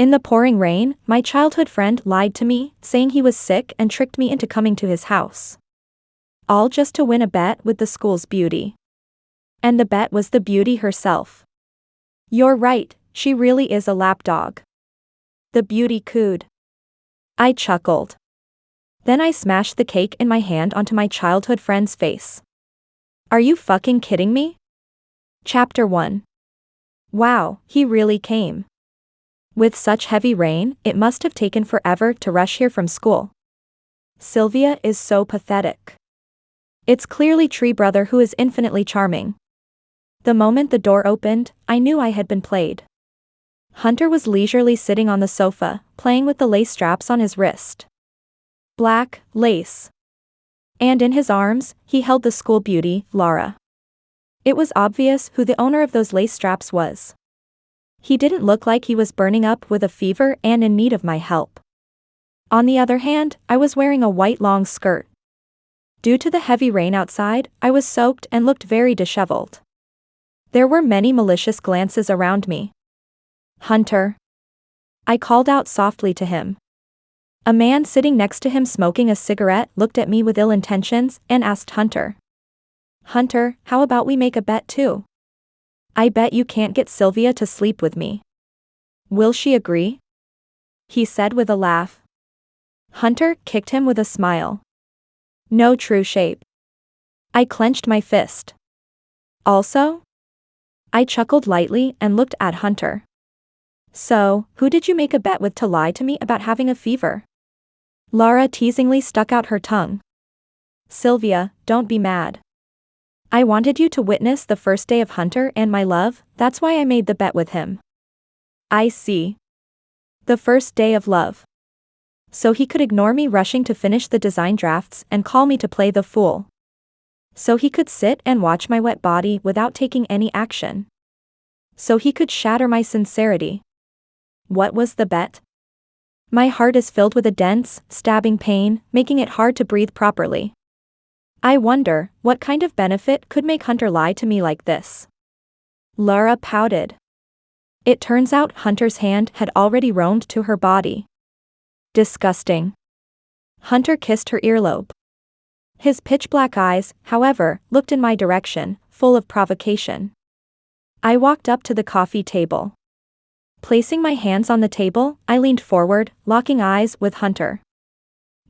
In the pouring rain, my childhood friend lied to me, saying he was sick and tricked me into coming to his house. All just to win a bet with the school's beauty. And the bet was the beauty herself. You're right, she really is a lapdog. The beauty cooed. I chuckled. Then I smashed the cake in my hand onto my childhood friend's face. Are you fucking kidding me? Chapter 1. Wow, he really came. With such heavy rain, it must have taken forever to rush here from school. Sylvia is so pathetic. It's clearly Tree Brother who is infinitely charming. The moment the door opened, I knew I had been played. Hunter was leisurely sitting on the sofa, playing with the lace straps on his wrist. Black lace. And in his arms, he held the school beauty, Laura. It was obvious who the owner of those lace straps was. He didn't look like he was burning up with a fever and in need of my help. On the other hand, I was wearing a white long skirt. Due to the heavy rain outside, I was soaked and looked very disheveled. There were many malicious glances around me. Hunter. I called out softly to him. A man sitting next to him smoking a cigarette looked at me with ill intentions and asked Hunter. Hunter, how about we make a bet too? I bet you can't get Sylvia to sleep with me. Will she agree? He said with a laugh. Hunter kicked him with a smile. No true shape. I clenched my fist. Also? I chuckled lightly and looked at Hunter. So, who did you make a bet with to lie to me about having a fever? Laura teasingly stuck out her tongue. Sylvia, don't be mad. I wanted you to witness the first day of Hunter and my love, that's why I made the bet with him. I see. The first day of love. So he could ignore me rushing to finish the design drafts and call me to play the fool. So he could sit and watch my wet body without taking any action. So he could shatter my sincerity. What was the bet? My heart is filled with a dense, stabbing pain, making it hard to breathe properly. I wonder, what kind of benefit could make Hunter lie to me like this? Laura pouted. It turns out Hunter's hand had already roamed to her body. Disgusting. Hunter kissed her earlobe. His pitch-black eyes, however, looked in my direction, full of provocation. I walked up to the coffee table. Placing my hands on the table, I leaned forward, locking eyes with Hunter.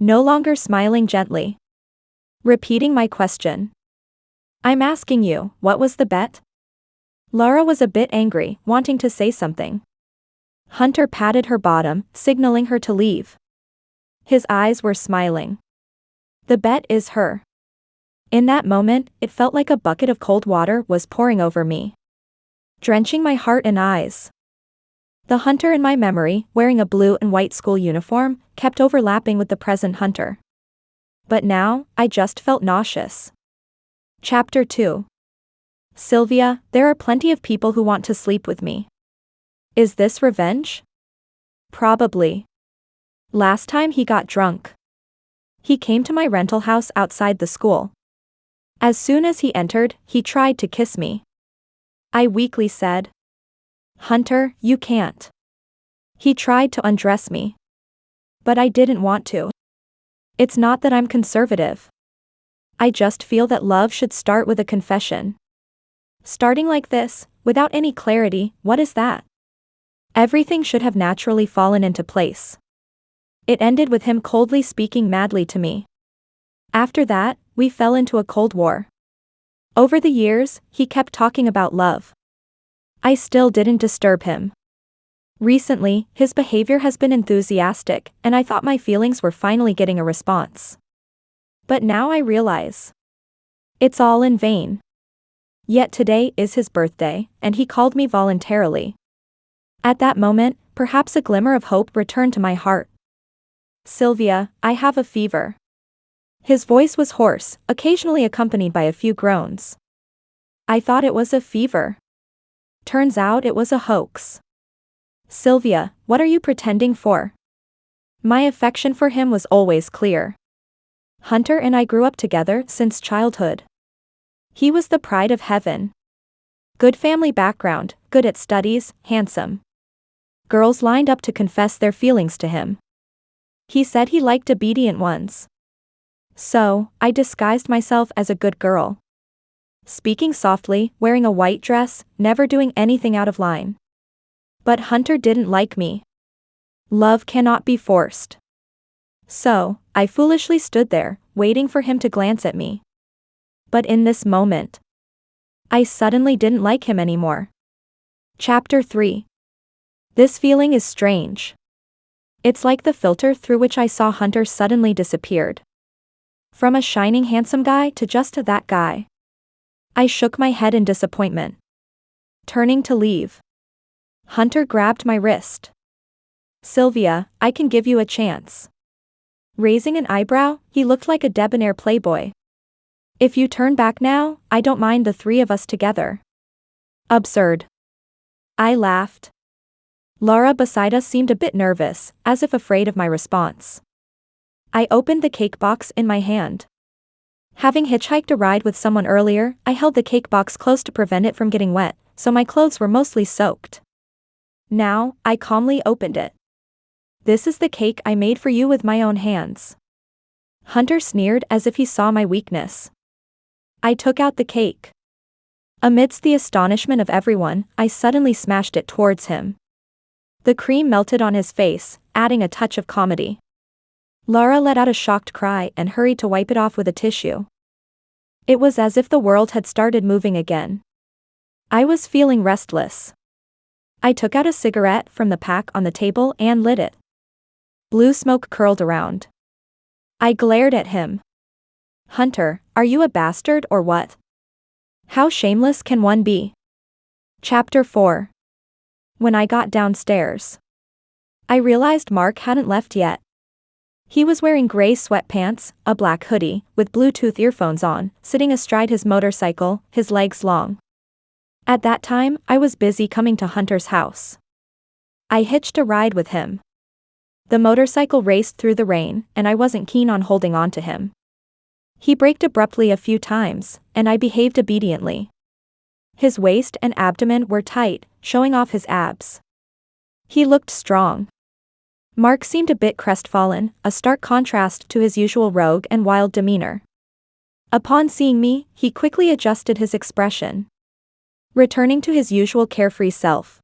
No longer smiling gently. Repeating my question. I'm asking you, what was the bet? Laura was a bit angry, wanting to say something. Hunter patted her bottom, signaling her to leave. His eyes were smiling. The bet is her. In that moment, it felt like a bucket of cold water was pouring over me, drenching my heart and eyes. The Hunter in my memory, wearing a blue and white school uniform, kept overlapping with the present Hunter. But now, I just felt nauseous. Chapter 2. Sylvia, there are plenty of people who want to sleep with me. Is this revenge? Probably. Last time he got drunk. He came to my rental house outside the school. As soon as he entered, he tried to kiss me. I weakly said, Hunter, you can't. He tried to undress me. But I didn't want to. It's not that I'm conservative. I just feel that love should start with a confession. Starting like this, without any clarity, what is that? Everything should have naturally fallen into place. It ended with him coldly speaking madly to me. After that, we fell into a cold war. Over the years, he kept talking about love. I still didn't disturb him. Recently, his behavior has been enthusiastic, and I thought my feelings were finally getting a response. But now I realize it's all in vain. Yet today is his birthday, and he called me voluntarily. At that moment, perhaps a glimmer of hope returned to my heart. Sylvia, I have a fever. His voice was hoarse, occasionally accompanied by a few groans. I thought it was a fever. Turns out it was a hoax. Sylvia, what are you pretending for? My affection for him was always clear. Hunter and I grew up together since childhood. He was the pride of heaven. Good family background, good at studies, handsome. Girls lined up to confess their feelings to him. He said he liked obedient ones. So, I disguised myself as a good girl. Speaking softly, wearing a white dress, never doing anything out of line. But Hunter didn't like me. Love cannot be forced. So, I foolishly stood there, waiting for him to glance at me. But in this moment, I suddenly didn't like him anymore. Chapter 3. This feeling is strange. It's like the filter through which I saw Hunter suddenly disappeared. From a shining handsome guy to just that guy. I shook my head in disappointment. Turning to leave, Hunter grabbed my wrist. "Sylvia, I can give you a chance." Raising an eyebrow, he looked like a debonair playboy. "If you turn back now, I don't mind the three of us together." Absurd. I laughed. Laura beside us seemed a bit nervous, as if afraid of my response. I opened the cake box in my hand. Having hitchhiked a ride with someone earlier, I held the cake box close to prevent it from getting wet, so my clothes were mostly soaked. Now, I calmly opened it. "This is the cake I made for you with my own hands." Hunter sneered as if he saw my weakness. I took out the cake. Amidst the astonishment of everyone, I suddenly smashed it towards him. The cream melted on his face, adding a touch of comedy. Laura let out a shocked cry and hurried to wipe it off with a tissue. It was as if the world had started moving again. I was feeling restless. I took out a cigarette from the pack on the table and lit it. Blue smoke curled around. I glared at him. "Hunter, are you a bastard or what? How shameless can one be?" Chapter 4. When I got downstairs, I realized Mark hadn't left yet. He was wearing gray sweatpants, a black hoodie, with Bluetooth earphones on, sitting astride his motorcycle, his legs long. At that time, I was busy coming to Hunter's house. I hitched a ride with him. The motorcycle raced through the rain, and I wasn't keen on holding on to him. He braked abruptly a few times, and I behaved obediently. His waist and abdomen were tight, showing off his abs. He looked strong. Mark seemed a bit crestfallen, a stark contrast to his usual rogue and wild demeanor. Upon seeing me, he quickly adjusted his expression. Returning to his usual carefree self,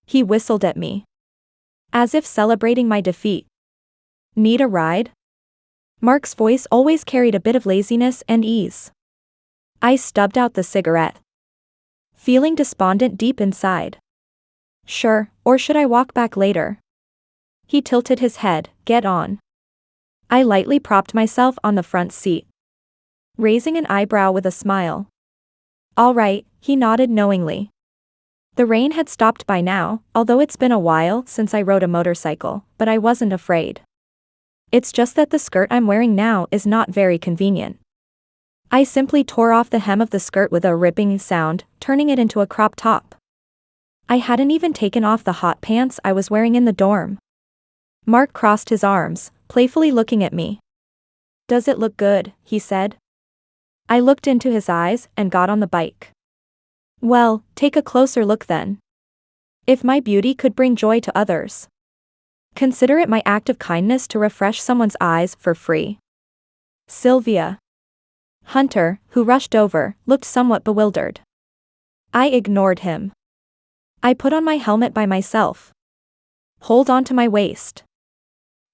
he whistled at me, as if celebrating my defeat. "Need a ride?" Mark's voice always carried a bit of laziness and ease. I stubbed out the cigarette, feeling despondent deep inside. "Sure, or should I walk back later?" He tilted his head. "Get on." I lightly propped myself on the front seat, raising an eyebrow with a smile. "All right," he nodded knowingly. The rain had stopped by now, although it's been a while since I rode a motorcycle, but I wasn't afraid. It's just that the skirt I'm wearing now is not very convenient. I simply tore off the hem of the skirt with a ripping sound, turning it into a crop top. I hadn't even taken off the hot pants I was wearing in the dorm. Mark crossed his arms, playfully looking at me. "Does it look good?" he said. I looked into his eyes and got on the bike. "Well, take a closer look then. If my beauty could bring joy to others, consider it my act of kindness to refresh someone's eyes for free." "Sylvia." Hunter, who rushed over, looked somewhat bewildered. I ignored him. I put on my helmet by myself. "Hold on to my waist,"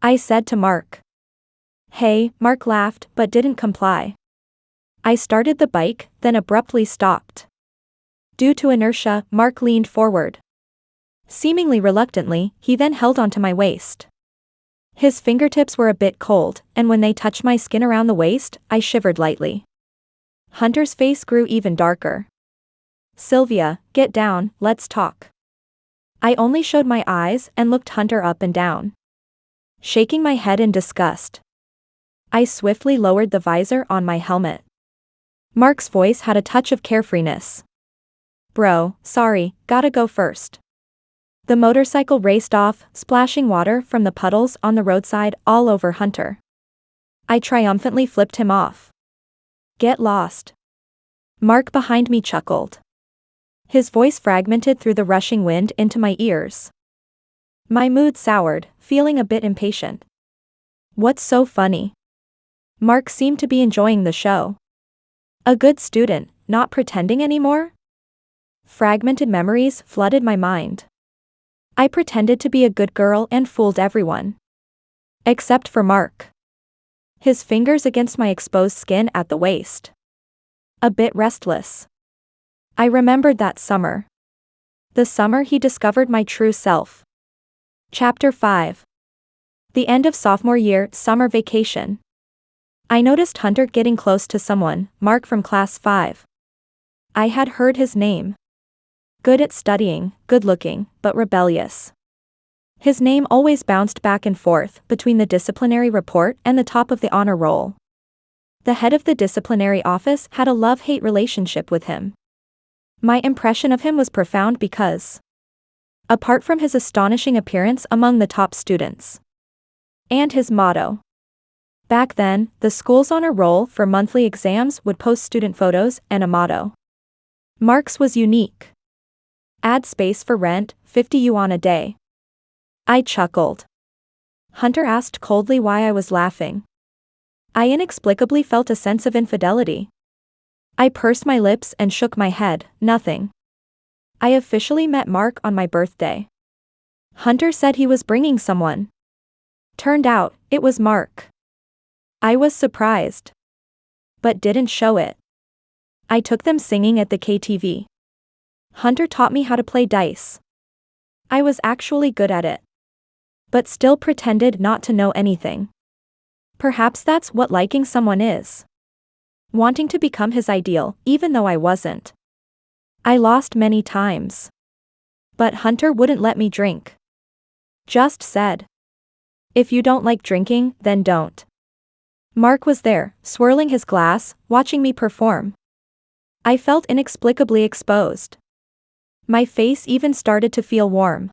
I said to Mark. "Hey," Mark laughed but didn't comply. I started the bike, then abruptly stopped. Due to inertia, Mark leaned forward. Seemingly reluctantly, he then held onto my waist. His fingertips were a bit cold, and when they touched my skin around the waist, I shivered lightly. Hunter's face grew even darker. "Sylvia, get down, let's talk." I only showed my eyes and looked Hunter up and down. Shaking my head in disgust, I swiftly lowered the visor on my helmet. Mark's voice had a touch of carefreeness. "Bro, sorry, gotta go first." The motorcycle raced off, splashing water from the puddles on the roadside all over Hunter. I triumphantly flipped him off. "Get lost." Mark behind me chuckled. His voice fragmented through the rushing wind into my ears. My mood soured, feeling a bit impatient. What's so funny? Mark seemed to be enjoying the show. A good student, not pretending anymore? Fragmented memories flooded my mind. I pretended to be a good girl and fooled everyone. Except for Mark. His fingers against my exposed skin at the waist. A bit restless. I remembered that summer. The summer he discovered my true self. Chapter 5. The end of sophomore year, summer vacation. I noticed Hunter getting close to someone, Mark from class 5. I had heard his name. Good at studying, good-looking, but rebellious. His name always bounced back and forth between the disciplinary report and the top of the honor roll. The head of the disciplinary office had a love-hate relationship with him. My impression of him was profound because, apart from his astonishing appearance among the top students, and his motto. Back then, the school's honor roll for monthly exams would post student photos and a motto. Mark's was unique. Add space for rent, 50 yuan a day. I chuckled. Hunter asked coldly why I was laughing. I inexplicably felt a sense of infidelity. I pursed my lips and shook my head, nothing. I officially met Mark on my birthday. Hunter said he was bringing someone. Turned out, it was Mark. I was surprised. But didn't show it. I took them singing at the KTV. Hunter taught me how to play dice. I was actually good at it. But still pretended not to know anything. Perhaps that's what liking someone is. Wanting to become his ideal, even though I wasn't. I lost many times. But Hunter wouldn't let me drink. Just said. If you don't like drinking, then don't. Mark was there, swirling his glass, watching me perform. I felt inexplicably exposed. My face even started to feel warm.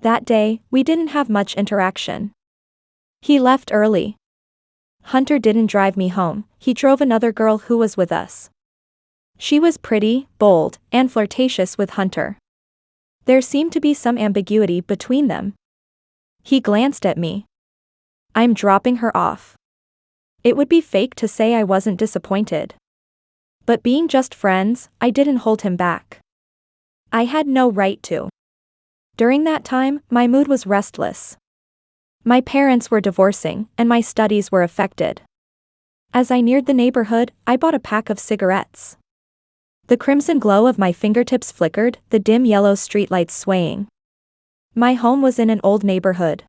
That day, we didn't have much interaction. He left early. Hunter didn't drive me home, he drove another girl who was with us. She was pretty, bold, and flirtatious with Hunter. There seemed to be some ambiguity between them. He glanced at me. I'm dropping her off. It would be fake to say I wasn't disappointed. But being just friends, I didn't hold him back. I had no right to. During that time, my mood was restless. My parents were divorcing, and my studies were affected. As I neared the neighborhood, I bought a pack of cigarettes. The crimson glow of my fingertips flickered, the dim yellow streetlights swaying. My home was in an old neighborhood.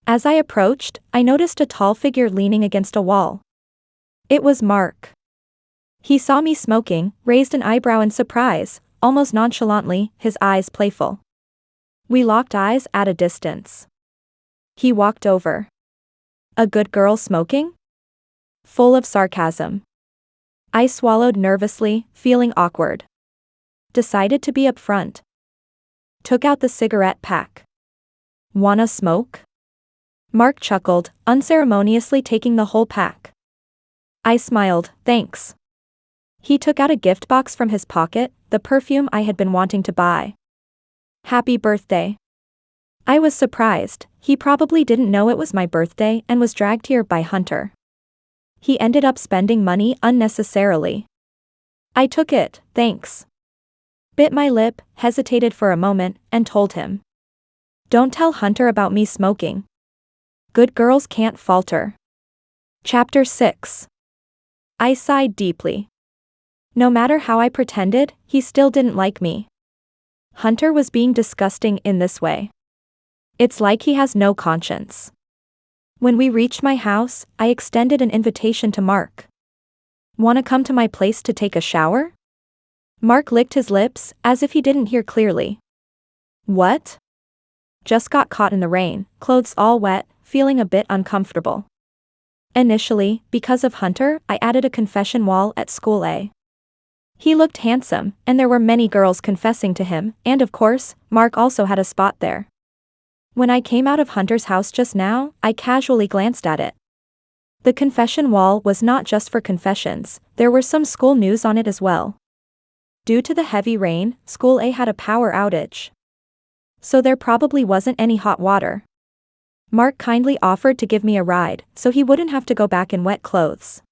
As I approached, I noticed a tall figure leaning against a wall. It was Mark. He saw me smoking, raised an eyebrow in surprise, almost nonchalantly, his eyes playful. We locked eyes at a distance. He walked over. A good girl smoking? Full of sarcasm. I swallowed nervously, feeling awkward. Decided to be upfront. Took out the cigarette pack. Wanna smoke? Mark chuckled, unceremoniously taking the whole pack. I smiled, thanks. He took out a gift box from his pocket, the perfume I had been wanting to buy. Happy birthday. I was surprised, he probably didn't know it was my birthday and was dragged here by Hunter. He ended up spending money unnecessarily. I took it, thanks. Bit my lip, hesitated for a moment, and told him. Don't tell Hunter about me smoking. Good girls can't falter. Chapter 6. I sighed deeply. No matter how I pretended, he still didn't like me. Hunter was being disgusting in this way. It's like he has no conscience. When we reached my house, I extended an invitation to Mark. Wanna come to my place to take a shower? Mark licked his lips, as if he didn't hear clearly. What? Just got caught in the rain, clothes all wet, feeling a bit uncomfortable. Initially, because of Hunter, I added a confession wall at school A. He looked handsome, and there were many girls confessing to him, and of course, Mark also had a spot there. When I came out of Hunter's house just now, I casually glanced at it. The confession wall was not just for confessions, there were some school news on it as well. Due to the heavy rain, School A had a power outage. So there probably wasn't any hot water. Mark kindly offered to give me a ride, so he wouldn't have to go back in wet clothes.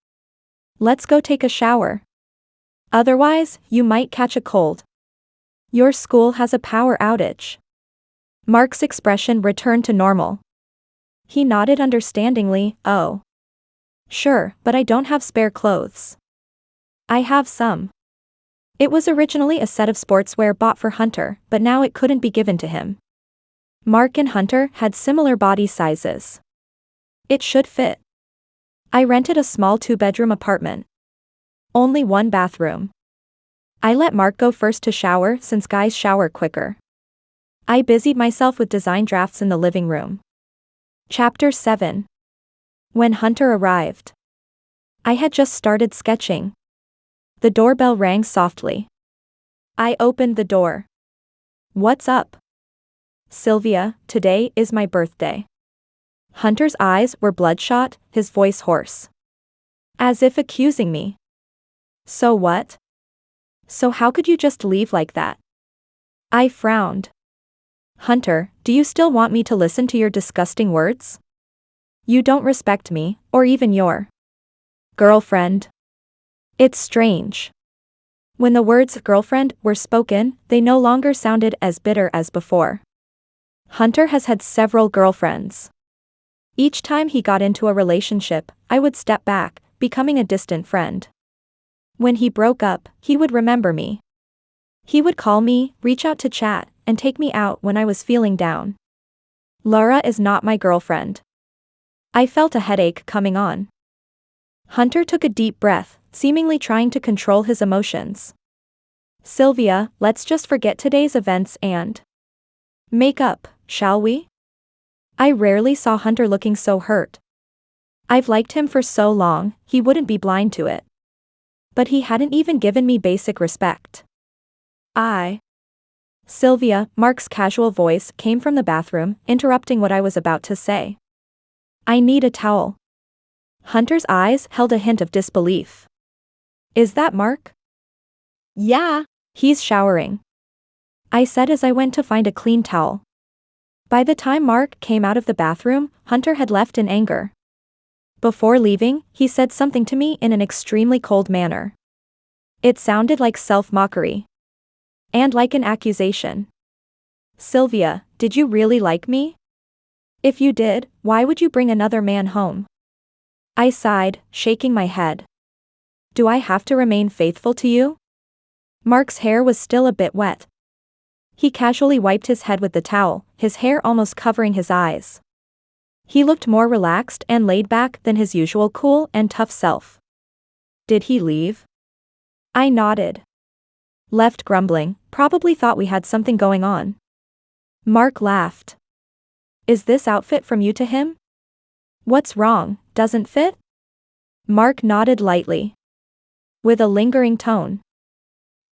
Let's go take a shower. Otherwise, you might catch a cold. Your school has a power outage. Mark's expression returned to normal. He nodded understandingly. Oh. Sure, but I don't have spare clothes. I have some. It was originally a set of sportswear bought for Hunter, but now it couldn't be given to him. Mark and Hunter had similar body sizes. It should fit. I rented a small 2-bedroom apartment. Only one bathroom. I let Mark go first to shower since guys shower quicker. I busied myself with design drafts in the living room. Chapter 7. When Hunter arrived. I had just started sketching. The doorbell rang softly. I opened the door. What's up? Sylvia, today is my birthday. Hunter's eyes were bloodshot, his voice hoarse. As if accusing me. So what? So how could you just leave like that? I frowned. Hunter, do you still want me to listen to your disgusting words? You don't respect me, or even your girlfriend. It's strange. When the words girlfriend were spoken, they no longer sounded as bitter as before. Hunter has had several girlfriends. Each time he got into a relationship, I would step back, becoming a distant friend. When he broke up, he would remember me. He would call me, reach out to chat, and take me out when I was feeling down. Laura is not my girlfriend. I felt a headache coming on. Hunter took a deep breath, seemingly trying to control his emotions. Sylvia, let's just forget today's events and make up, shall we? I rarely saw Hunter looking so hurt. I've liked him for so long, he wouldn't be blind to it. But he hadn't even given me basic respect. Sylvia, Mark's casual voice came from the bathroom, interrupting what I was about to say. I need a towel. Hunter's eyes held a hint of disbelief. Is that Mark? Yeah. He's showering. I said as I went to find a clean towel. By the time Mark came out of the bathroom, Hunter had left in anger. Before leaving, he said something to me in an extremely cold manner. It sounded like self-mockery. And like an accusation. Sylvia, did you really like me? If you did, why would you bring another man home? I sighed, shaking my head. Do I have to remain faithful to you? Mark's hair was still a bit wet. He casually wiped his head with the towel, his hair almost covering his eyes. He looked more relaxed and laid back than his usual cool and tough self. Did he leave? I nodded. Left grumbling, probably thought we had something going on. Mark laughed. Is this outfit from you to him? What's wrong, doesn't fit? Mark nodded lightly. With a lingering tone.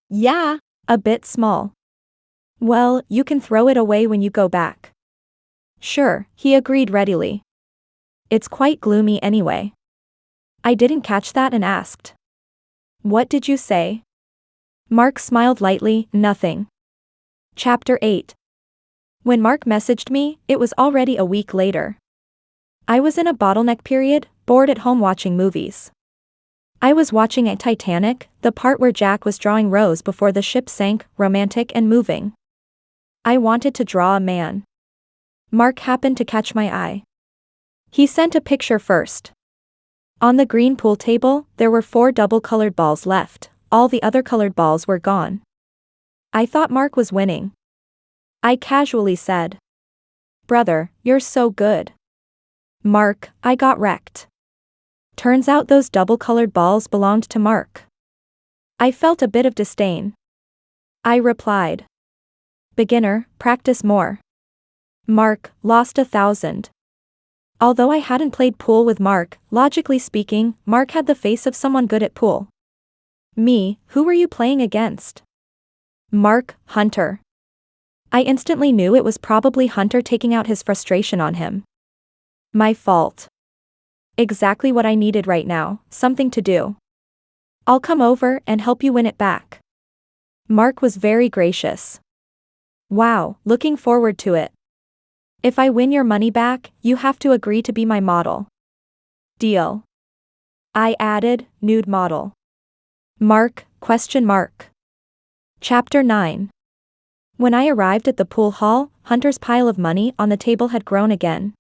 Yeah. A bit small. Well, you can throw it away when you go back. Sure, he agreed readily. It's quite gloomy anyway. I didn't catch that and asked. What did you say? Mark smiled lightly, nothing. Chapter 8. When Mark messaged me, it was already a week later. I was in a bottleneck period, bored at home watching movies. I was watching a Titanic, the part where Jack was drawing Rose before the ship sank, romantic and moving. I wanted to draw a man. Mark happened to catch my eye. He sent a picture first. On the green pool table, there were 4 double-colored balls left, all the other colored balls were gone. I thought Mark was winning. I casually said. Brother, you're so good. Mark, I got wrecked. Turns out those double-colored balls belonged to Mark. I felt a bit of disdain. I replied. Beginner, practice more. Mark, lost 1,000. Although I hadn't played pool with Mark, logically speaking, Mark had the face of someone good at pool. Me, who were you playing against? Mark, Hunter. I instantly knew it was probably Hunter taking out his frustration on him. My fault. Exactly what I needed right now, something to do. I'll come over and help you win it back. Mark was very gracious. Wow, looking forward to it. If I win your money back, you have to agree to be my model. Deal. I added, nude model. Mark, question mark. Chapter 9. When I arrived at the pool hall, Hunter's pile of money on the table had grown again.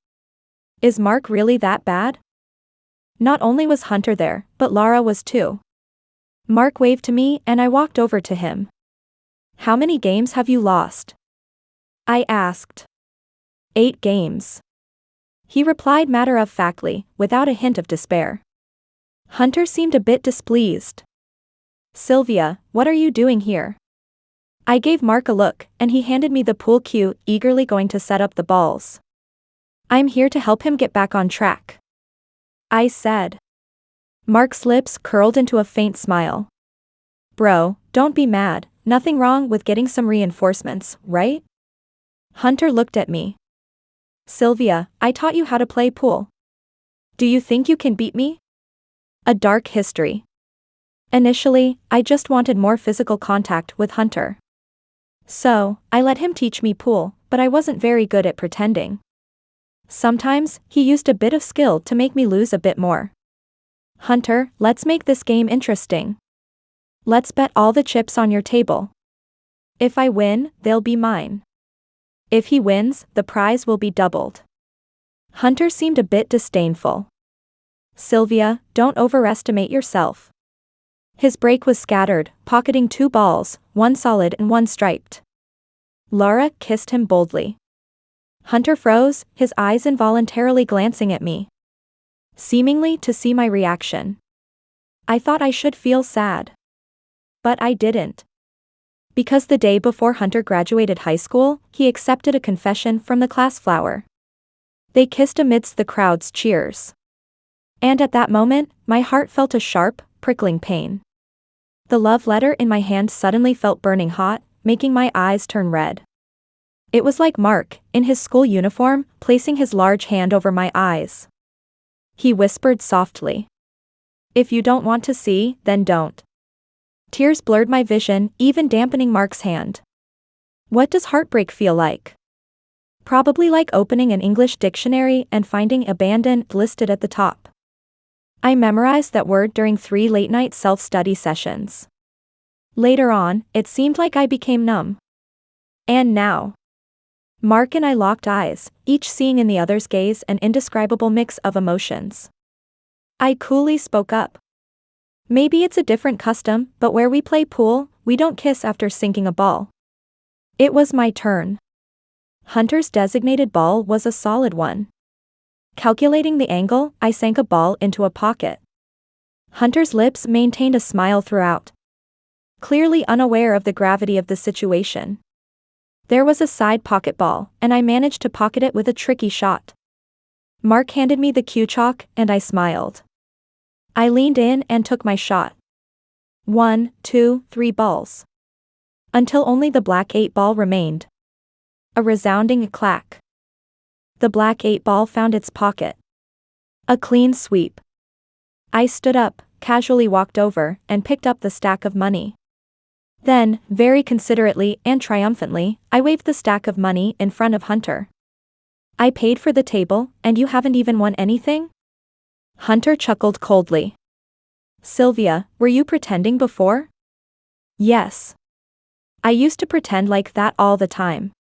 Is Mark really that bad? Not only was Hunter there, but Lara was too. Mark waved to me and I walked over to him. How many games have you lost? I asked. 8 games. He replied matter-of-factly, without a hint of despair. Hunter seemed a bit displeased. Sylvia, what are you doing here? I gave Mark a look, and he handed me the pool cue, eagerly going to set up the balls. I'm here to help him get back on track, I said. Mark's lips curled into a faint smile. Bro, don't be mad, nothing wrong with getting some reinforcements, right? Hunter looked at me. Sylvia, I taught you how to play pool. Do you think you can beat me? A dark history. Initially, I just wanted more physical contact with Hunter. So, I let him teach me pool, but I wasn't very good at pretending. Sometimes, he used a bit of skill to make me lose a bit more. Hunter, let's make this game interesting. Let's bet all the chips on your table. If I win, they'll be mine. If he wins, the prize will be doubled. Hunter seemed a bit disdainful. Sylvia, don't overestimate yourself. His break was scattered, pocketing 2 balls, one solid and one striped. Lara kissed him boldly. Hunter froze, his eyes involuntarily glancing at me, seemingly to see my reaction. I thought I should feel sad. But I didn't. Because the day before Hunter graduated high school, he accepted a confession from the class flower. They kissed amidst the crowd's cheers. And at that moment, my heart felt a sharp, prickling pain. The love letter in my hand suddenly felt burning hot, making my eyes turn red. It was like Mark, in his school uniform, placing his large hand over my eyes. He whispered softly. If you don't want to see, then don't. Tears blurred my vision, even dampening Mark's hand. What does heartbreak feel like? Probably like opening an English dictionary and finding abandoned listed at the top. I memorized that word during 3 late-night self-study sessions. Later on, it seemed like I became numb. And now. Mark and I locked eyes, each seeing in the other's gaze an indescribable mix of emotions. I coolly spoke up. Maybe it's a different custom, but where we play pool, we don't kiss after sinking a ball. It was my turn. Hunter's designated ball was a solid one. Calculating the angle, I sank a ball into a pocket. Hunter's lips maintained a smile throughout, clearly unaware of the gravity of the situation. There was a side pocket ball, and I managed to pocket it with a tricky shot. Mark handed me the cue chalk, and I smiled. I leaned in and took my shot. 1, 2, 3 balls. Until only the black 8 ball remained. A resounding clack. The black 8 ball found its pocket. A clean sweep. I stood up, casually walked over, and picked up the stack of money. Then, very considerately and triumphantly, I waved the stack of money in front of Hunter. I paid for the table, and you haven't even won anything? Hunter chuckled coldly. Sylvia, were you pretending before? Yes. I used to pretend like that all the time.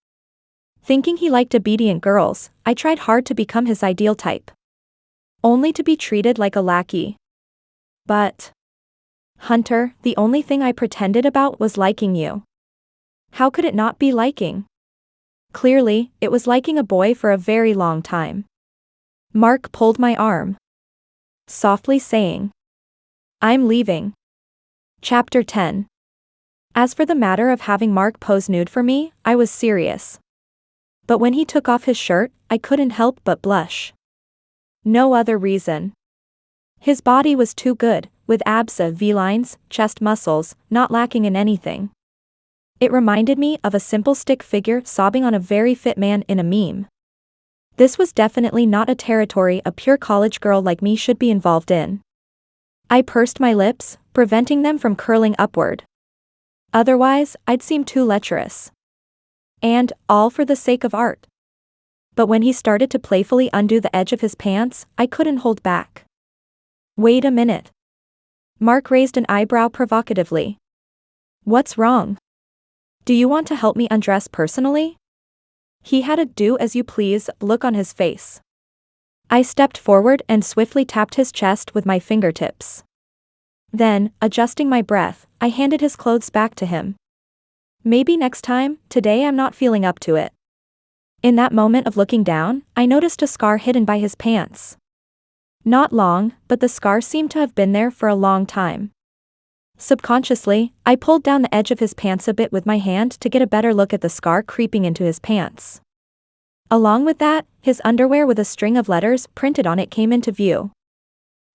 Thinking he liked obedient girls, I tried hard to become his ideal type. Only to be treated like a lackey. But, Hunter, the only thing I pretended about was liking you. How could it not be liking? Clearly, it was liking a boy for a very long time. Mark pulled my arm, softly saying, I'm leaving. Chapter 10. As for the matter of having Mark pose nude for me, I was serious. But when he took off his shirt, I couldn't help but blush. No other reason. His body was too good, with abs of V-lines, chest muscles, not lacking in anything. It reminded me of a simple stick figure sobbing on a very fit man in a meme. This was definitely not a territory a pure college girl like me should be involved in. I pursed my lips, preventing them from curling upward. Otherwise, I'd seem too lecherous. And, all for the sake of art. But when he started to playfully undo the edge of his pants, I couldn't hold back. Wait a minute. Mark raised an eyebrow provocatively. What's wrong? Do you want to help me undress personally? He had a do-as-you-please look on his face. I stepped forward and swiftly tapped his chest with my fingertips. Then, adjusting my breath, I handed his clothes back to him. Maybe next time, today I'm not feeling up to it. In that moment of looking down, I noticed a scar hidden by his pants. Not long, but the scar seemed to have been there for a long time. Subconsciously, I pulled down the edge of his pants a bit with my hand to get a better look at the scar creeping into his pants. Along with that, his underwear with a string of letters printed on it came into view.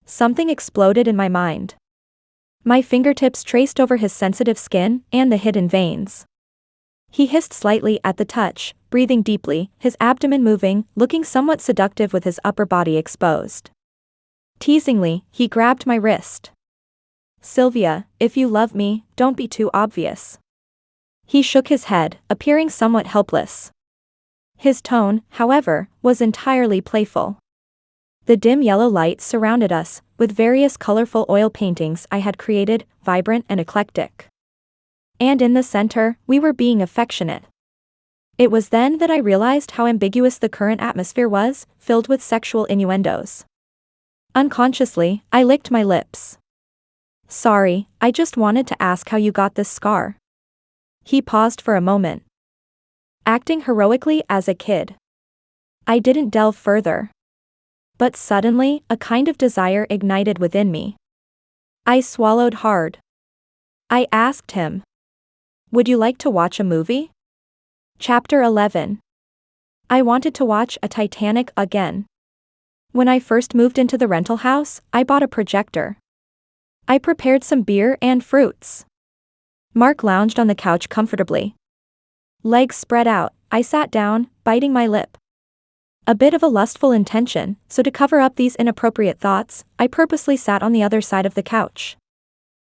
Something exploded in my mind. My fingertips traced over his sensitive skin and the hidden veins. He hissed slightly at the touch, breathing deeply, his abdomen moving, looking somewhat seductive with his upper body exposed. Teasingly, he grabbed my wrist. Sylvia, if you love me, don't be too obvious. He shook his head, appearing somewhat helpless. His tone, however, was entirely playful. The dim yellow light surrounded us, with various colorful oil paintings I had created, vibrant and eclectic. And in the center, we were being affectionate. It was then that I realized how ambiguous the current atmosphere was, filled with sexual innuendos. Unconsciously, I licked my lips. Sorry, I just wanted to ask how you got this scar. He paused for a moment. Acting heroically as a kid. I didn't delve further. But suddenly, a kind of desire ignited within me. I swallowed hard. I asked him. Would you like to watch a movie? Chapter 11. I wanted to watch a Titanic again. When I first moved into the rental house, I bought a projector. I prepared some beer and fruits. Mark lounged on the couch comfortably. Legs spread out, I sat down, biting my lip. A bit of a lustful intention, so to cover up these inappropriate thoughts, I purposely sat on the other side of the couch.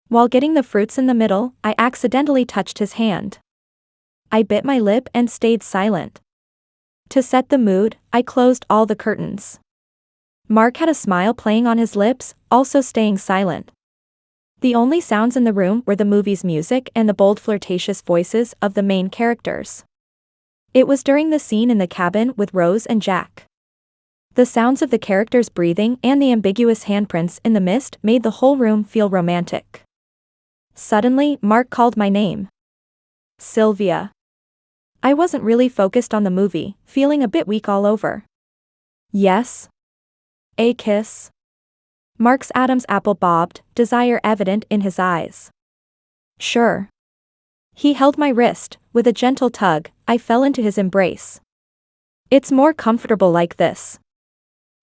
While getting the fruits in the middle, I accidentally touched his hand. I bit my lip and stayed silent. To set the mood, I closed all the curtains. Mark had a smile playing on his lips, also staying silent. The only sounds in the room were the movie's music and the bold flirtatious voices of the main characters. It was during the scene in the cabin with Rose and Jack. The sounds of the characters breathing and the ambiguous handprints in the mist made the whole room feel romantic. Suddenly, Mark called my name. Sylvia. I wasn't really focused on the movie, feeling a bit weak all over. Yes? A kiss? Mark's Adam's apple bobbed, desire evident in his eyes. Sure. He held my wrist, with a gentle tug, I fell into his embrace. It's more comfortable like this.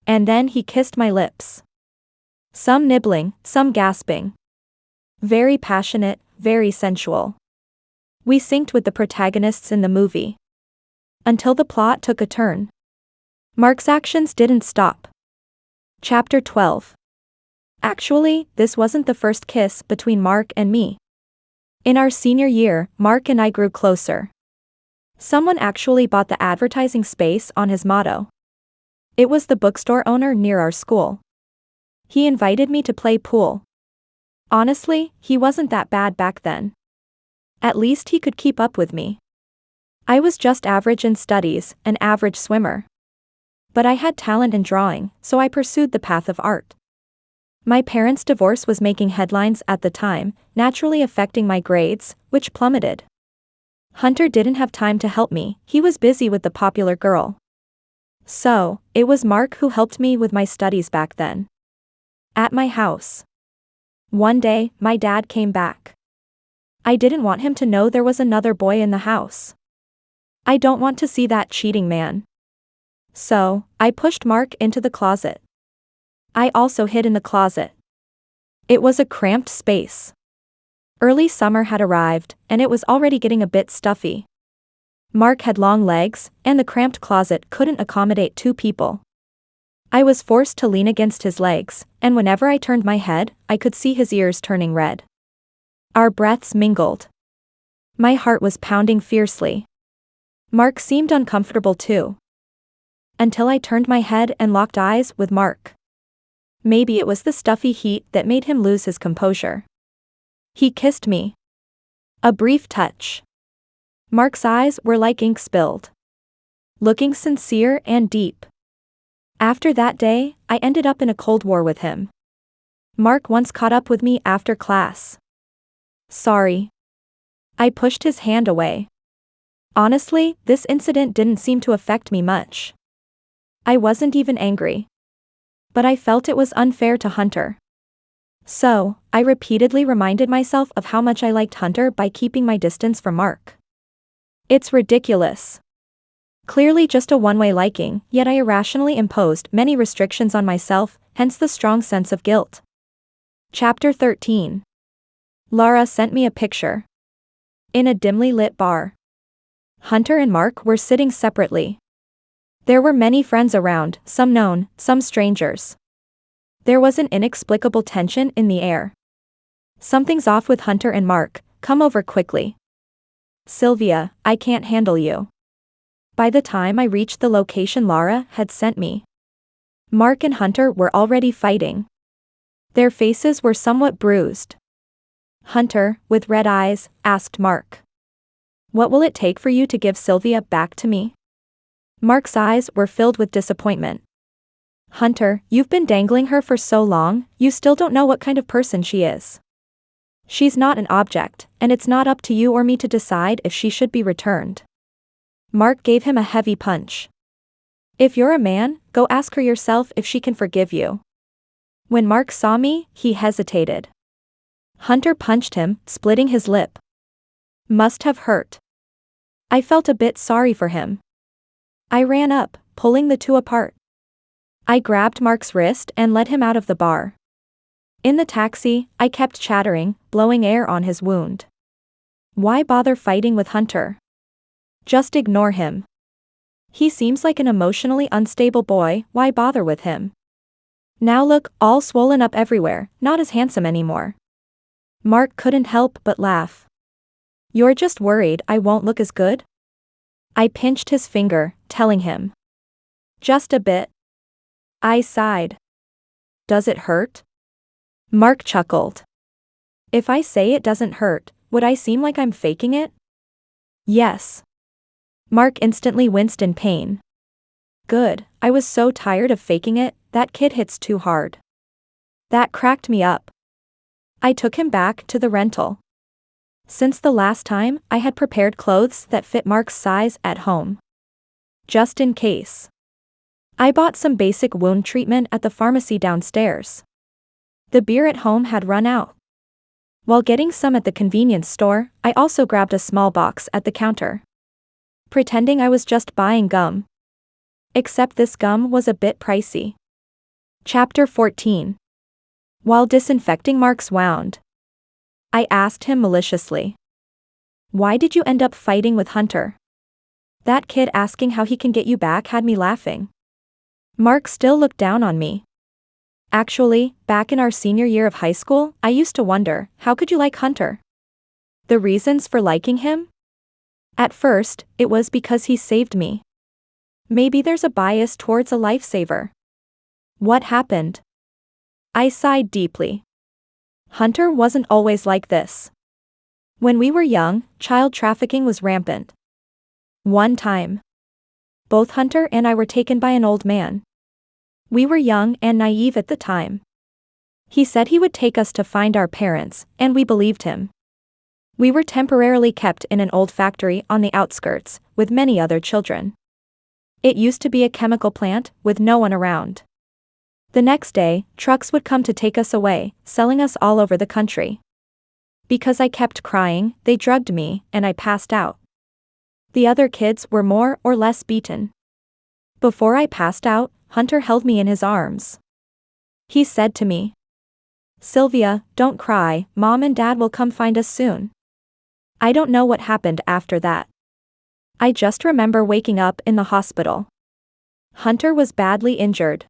And then he kissed my lips. Some nibbling, some gasping. Very passionate, very sensual. We synced with the protagonists in the movie. Until the plot took a turn. Mark's actions didn't stop. Chapter 12. Actually, this wasn't the first kiss between Mark and me. In our senior year, Mark and I grew closer. Someone actually bought the advertising space on his motto. It was the bookstore owner near our school. He invited me to play pool. Honestly, he wasn't that bad back then. At least he could keep up with me. I was just average in studies, an average swimmer. But I had talent in drawing, so I pursued the path of art. My parents' divorce was making headlines at the time, naturally affecting my grades, which plummeted. Hunter didn't have time to help me, he was busy with the popular girl. So, it was Mark who helped me with my studies back then. At my house. One day, my dad came back. I didn't want him to know there was another boy in the house. I don't want to see that cheating man. So, I pushed Mark into the closet. I also hid in the closet. It was a cramped space. Early summer had arrived, and it was already getting a bit stuffy. Mark had long legs, and the cramped closet couldn't accommodate two people. I was forced to lean against his legs, and whenever I turned my head, I could see his ears turning red. Our breaths mingled. My heart was pounding fiercely. Mark seemed uncomfortable too. Until I turned my head and locked eyes with Mark. Maybe it was the stuffy heat that made him lose his composure. He kissed me. A brief touch. Mark's eyes were like ink spilled. Looking sincere and deep. After that day, I ended up in a cold war with him. Mark once caught up with me after class. Sorry. I pushed his hand away. Honestly, this incident didn't seem to affect me much. I wasn't even angry. But I felt it was unfair to Hunter. So, I repeatedly reminded myself of how much I liked Hunter by keeping my distance from Mark. It's ridiculous. Clearly just a one-way liking, yet I irrationally imposed many restrictions on myself, hence the strong sense of guilt. Chapter 13. Laura sent me a picture. In a dimly lit bar. Hunter and Mark were sitting separately. There were many friends around, some known, some strangers. There was an inexplicable tension in the air. Something's off with Hunter and Mark, come over quickly. Sylvia, I can't handle you. By the time I reached the location Laura had sent me, Mark and Hunter were already fighting. Their faces were somewhat bruised. Hunter, with red eyes, asked Mark. What will it take for you to give Sylvia back to me? Mark's eyes were filled with disappointment. Hunter, you've been dangling her for so long, you still don't know what kind of person she is. She's not an object, and it's not up to you or me to decide if she should be returned. Mark gave him a heavy punch. If you're a man, go ask her yourself if she can forgive you. When Mark saw me, he hesitated. Hunter punched him, splitting his lip. Must have hurt. I felt a bit sorry for him. I ran up, pulling the two apart. I grabbed Mark's wrist and led him out of the bar. In the taxi, I kept chattering, blowing air on his wound. Why bother fighting with Hunter? Just ignore him. He seems like an emotionally unstable boy, why bother with him? Now look, all swollen up everywhere, not as handsome anymore. Mark couldn't help but laugh. You're just worried I won't look as good? I pinched his finger, telling him. Just a bit. I sighed. Does it hurt? Mark chuckled. If I say it doesn't hurt, would I seem like I'm faking it? Yes. Mark instantly winced in pain. Good, I was so tired of faking it, that kid hits too hard. That cracked me up. I took him back to the rental. Since the last time, I had prepared clothes that fit Mark's size at home. Just in case. I bought some basic wound treatment at the pharmacy downstairs. The beer at home had run out. While getting some at the convenience store, I also grabbed a small box at the counter. Pretending I was just buying gum. Except this gum was a bit pricey. Chapter 14. While disinfecting Mark's wound, I asked him maliciously. Why did you end up fighting with Hunter? That kid asking how he can get you back had me laughing. Mark still looked down on me. Actually, back in our senior year of high school, I used to wonder, how could you like Hunter? The reasons for liking him? At first, it was because he saved me. Maybe there's a bias towards a lifesaver. What happened? I sighed deeply. Hunter wasn't always like this. When we were young, child trafficking was rampant. One time, both Hunter and I were taken by an old man. We were young and naive at the time. He said he would take us to find our parents, and we believed him. We were temporarily kept in an old factory on the outskirts, with many other children. It used to be a chemical plant, with no one around. The next day, trucks would come to take us away, selling us all over the country. Because I kept crying, they drugged me, and I passed out. The other kids were more or less beaten. Before I passed out, Hunter held me in his arms. He said to me, Sylvia, don't cry, Mom and Dad will come find us soon. I don't know what happened after that. I just remember waking up in the hospital. Hunter was badly injured.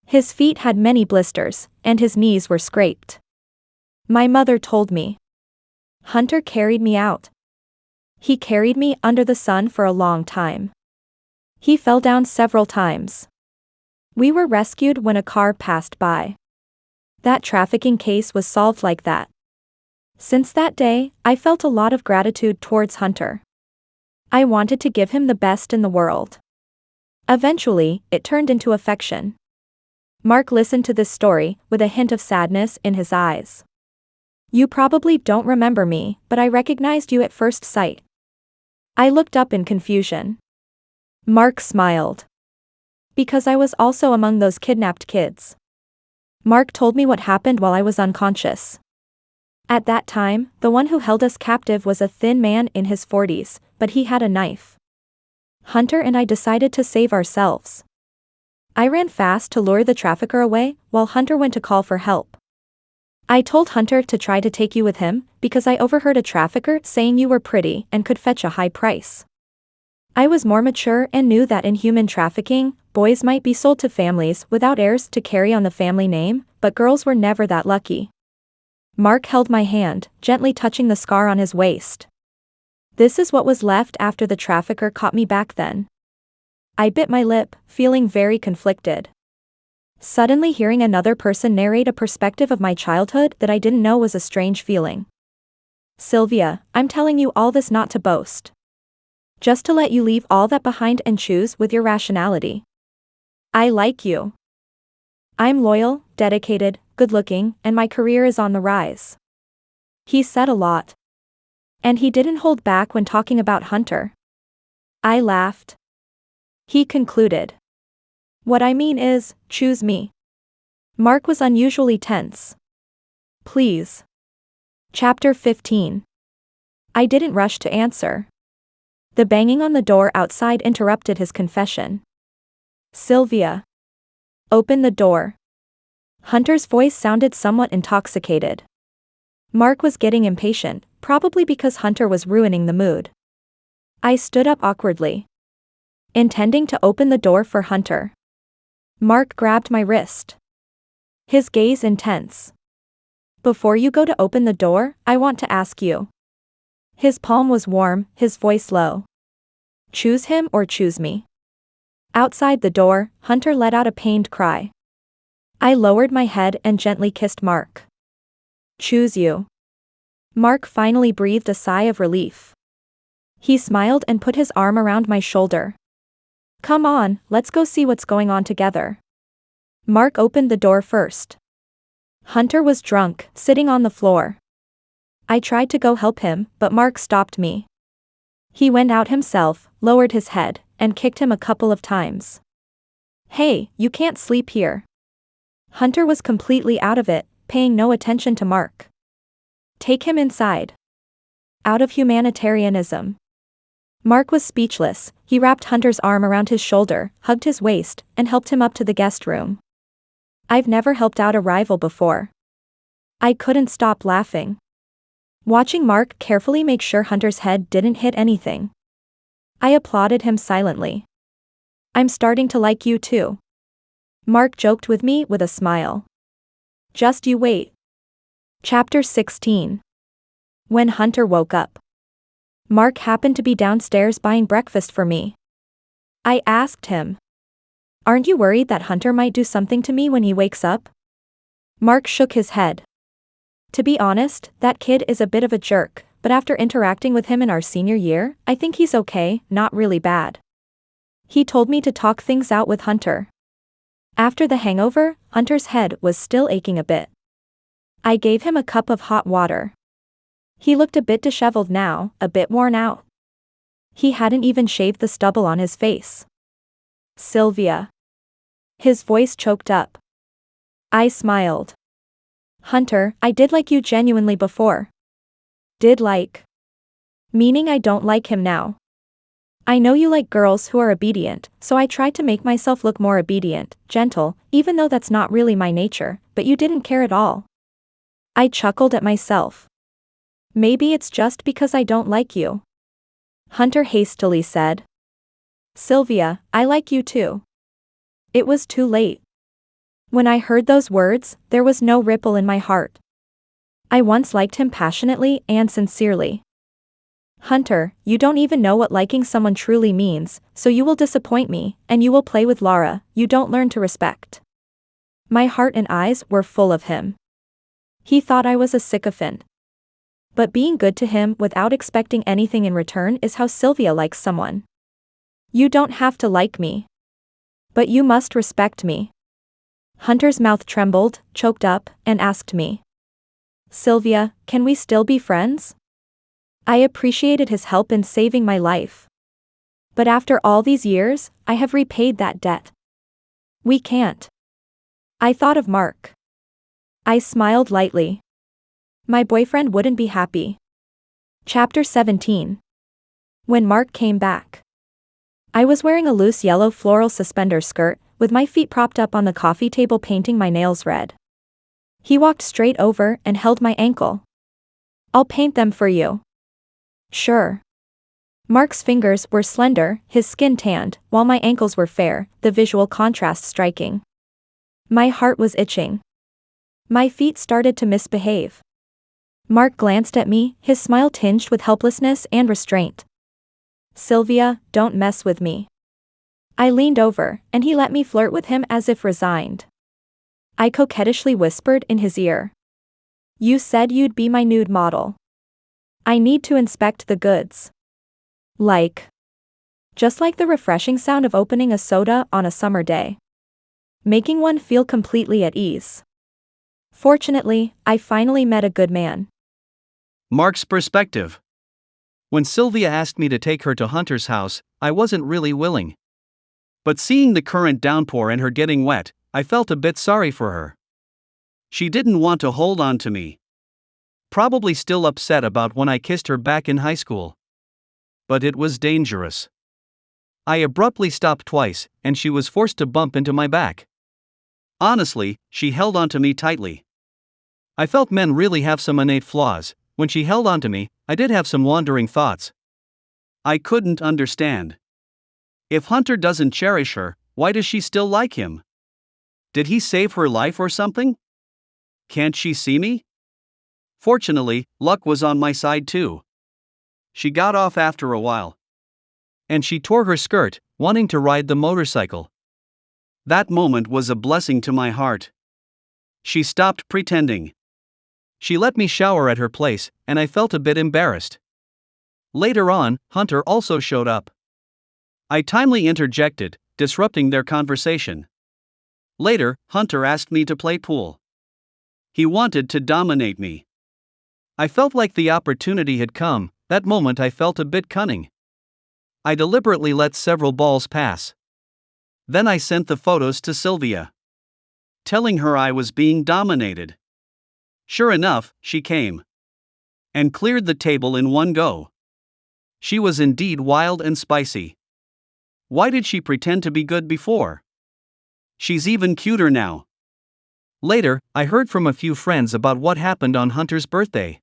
His feet had many blisters, and his knees were scraped. My mother told me. Hunter carried me out. He carried me under the sun for a long time. He fell down several times. We were rescued when a car passed by. That trafficking case was solved like that. Since that day, I felt a lot of gratitude towards Hunter. I wanted to give him the best in the world. Eventually, it turned into affection. Mark listened to this story, with a hint of sadness in his eyes. You probably don't remember me, but I recognized you at first sight. I looked up in confusion. Mark smiled. Because I was also among those kidnapped kids. Mark told me what happened while I was unconscious. At that time, the one who held us captive was a thin man in his 40s, but he had a knife. Hunter and I decided to save ourselves. I ran fast to lure the trafficker away, while Hunter went to call for help. I told Hunter to try to take you with him, because I overheard a trafficker saying you were pretty and could fetch a high price. I was more mature and knew that in human trafficking, boys might be sold to families without heirs to carry on the family name, but girls were never that lucky. Mark held my hand, gently touching the scar on his waist. This is what was left after the trafficker caught me back then. I bit my lip, feeling very conflicted. Suddenly hearing another person narrate a perspective of my childhood that I didn't know was a strange feeling. Sylvia, I'm telling you all this not to boast. Just to let you leave all that behind and choose with your rationality. I like you. I'm loyal, dedicated, good-looking, and my career is on the rise. He said a lot. And he didn't hold back when talking about Hunter. I laughed. He concluded. What I mean is, choose me. Mark was unusually tense. Please. Chapter 15. I didn't rush to answer. The banging on the door outside interrupted his confession. Sylvia. Open the door. Hunter's voice sounded somewhat intoxicated. Mark was getting impatient, probably because Hunter was ruining the mood. I stood up awkwardly, intending to open the door for Hunter. Mark grabbed my wrist. His gaze intense. Before you go to open the door, I want to ask you. His palm was warm, his voice low. Choose him or choose me. Outside the door, Hunter let out a pained cry. I lowered my head and gently kissed Mark. Choose you. Mark finally breathed a sigh of relief. He smiled and put his arm around my shoulder. Come on, let's go see what's going on together. Mark opened the door first. Hunter was drunk, sitting on the floor. I tried to go help him, but Mark stopped me. He went out himself, lowered his head, and kicked him a couple of times. Hey, you can't sleep here. Hunter was completely out of it, paying no attention to Mark. Take him inside. Out of humanitarianism. Mark was speechless. He wrapped Hunter's arm around his shoulder, hugged his waist, and helped him up to the guest room. I've never helped out a rival before. I couldn't stop laughing. Watching Mark carefully make sure Hunter's head didn't hit anything. I applauded him silently. I'm starting to like you too. Mark joked with me with a smile. Just you wait. Chapter 16. When Hunter woke up. Mark happened to be downstairs buying breakfast for me. I asked him. Aren't you worried that Hunter might do something to me when he wakes up? Mark shook his head. To be honest, that kid is a bit of a jerk, but after interacting with him in our senior year, I think he's okay, not really bad. He told me to talk things out with Hunter. After the hangover, Hunter's head was still aching a bit. I gave him a cup of hot water. He looked a bit disheveled now, a bit worn out. He hadn't even shaved the stubble on his face. Sylvia. His voice choked up. I smiled. Hunter, I did like you genuinely before. Did like. Meaning I don't like him now. I know you like girls who are obedient, so I tried to make myself look more obedient, gentle, even though that's not really my nature, but you didn't care at all. I chuckled at myself. Maybe it's just because I don't like you. Hunter hastily said. Sylvia, I like you too. It was too late. When I heard those words, there was no ripple in my heart. I once liked him passionately and sincerely. Hunter, you don't even know what liking someone truly means, so you will disappoint me, and you will play with Lara, you don't learn to respect. My heart and eyes were full of him. He thought I was a sycophant. But being good to him without expecting anything in return is how Sylvia likes someone. You don't have to like me. But you must respect me. Hunter's mouth trembled, choked up, and asked me. Sylvia, can we still be friends? I appreciated his help in saving my life. But after all these years, I have repaid that debt. We can't. I thought of Mark. I smiled lightly. My boyfriend wouldn't be happy. Chapter 17. When Mark came back. I was wearing a loose yellow floral suspender skirt, with my feet propped up on the coffee table painting my nails red. He walked straight over and held my ankle. I'll paint them for you. Sure. Mark's fingers were slender, his skin tanned, while my ankles were fair, the visual contrast striking. My heart was itching. My feet started to misbehave. Mark glanced at me, his smile tinged with helplessness and restraint. Sylvia, don't mess with me. I leaned over, and he let me flirt with him as if resigned. I coquettishly whispered in his ear. You said you'd be my nude model. I need to inspect the goods. Just like the refreshing sound of opening a soda on a summer day. Making one feel completely at ease. Fortunately, I finally met a good man. Mark's perspective. When Sylvia asked me to take her to Hunter's house, I wasn't really willing. But seeing the current downpour and her getting wet, I felt a bit sorry for her. She didn't want to hold on to me. Probably still upset about when I kissed her back in high school. But it was dangerous. I abruptly stopped twice, and she was forced to bump into my back. Honestly, she held onto me tightly. I felt men really have some innate flaws. When she held onto me, I did have some wandering thoughts. I couldn't understand. If Hunter doesn't cherish her, why does she still like him? Did he save her life or something? Can't she see me? Fortunately, luck was on my side too. She got off after a while. And she tore her skirt, wanting to ride the motorcycle. That moment was a blessing to my heart. She stopped pretending. She let me shower at her place, and I felt a bit embarrassed. Later on, Hunter also showed up. I timely interjected, disrupting their conversation. Later, Hunter asked me to play pool. He wanted to dominate me. I felt like the opportunity had come. That moment I felt a bit cunning. I deliberately let several balls pass. Then I sent the photos to Sylvia, telling her I was being dominated. Sure enough, she came and cleared the table in one go. She was indeed wild and spicy. Why did she pretend to be good before? She's even cuter now. Later, I heard from a few friends about what happened on Hunter's birthday.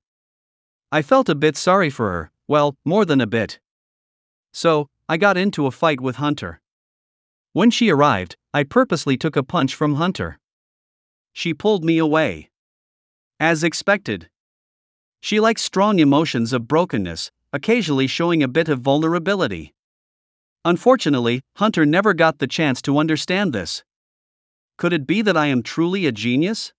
I felt a bit sorry for her, well, more than a bit. So, I got into a fight with Hunter. When she arrived, I purposely took a punch from Hunter. She pulled me away. As expected. She likes strong emotions of brokenness, occasionally showing a bit of vulnerability. Unfortunately, Hunter never got the chance to understand this. Could it be that I am truly a genius?